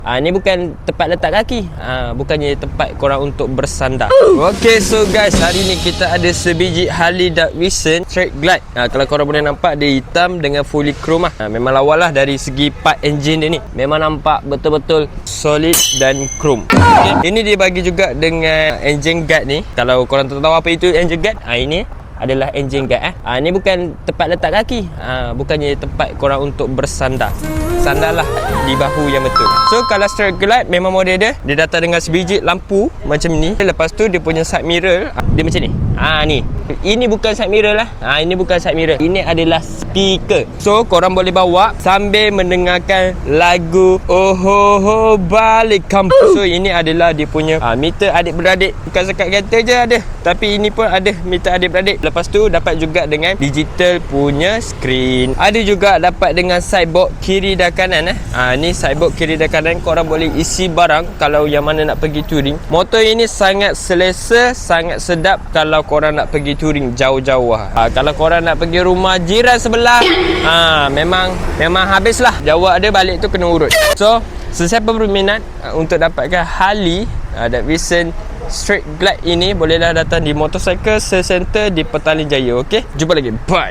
Ni bukan tempat letak kaki, bukannya tempat korang untuk bersandar. Okay, so guys, hari ni kita ada sebiji Harley Davidson Straight Glide. Kalau korang boleh nampak, dia hitam dengan fully chrome lah. Memang lawa lah dari segi part engine dia ni. Memang nampak betul-betul solid dan chrome. Okay. Ini dia bagi juga dengan engine guard ni. Kalau korang tak tahu apa itu engine guard, ini adalah engine guard. Ni bukan tempat letak kaki, bukannya tempat korang untuk bersandar. Sandarlah di bahu yang betul. So kalau Straight Glide memang model dia datang dengan sebiji lampu macam ni. Lepas tu dia punya side mirror dia macam ni. Ni. Ini bukan side mirror lah. Ini bukan side mirror. Ini adalah speaker. So korang boleh bawa sambil mendengarkan lagu Oh Ho Ho Balik Kampung. So ini adalah dia punya meter adik-beradik. Bukan sekat kereta je ada, tapi ini pun ada meter adik-beradik. Lepas tu dapat juga dengan digital punya screen. Ada juga dapat dengan sideboard kiri dan kanan. Ni sideboard kiri dan kanan, korang boleh isi barang kalau yang mana nak pergi touring. Motor ini sangat selesa, sangat sedap kalau korang nak pergi touring jauh-jauh. Kalau korang nak pergi rumah jiran sebelah, memang habislah. Jauh ada, balik tu kena urut. So sesiapa berminat untuk dapatkan Harley Davidson Straight Glide ini, bolehlah datang di Motorcycle Sales Center di Petaling Jaya. Okey, jumpa lagi. Bye.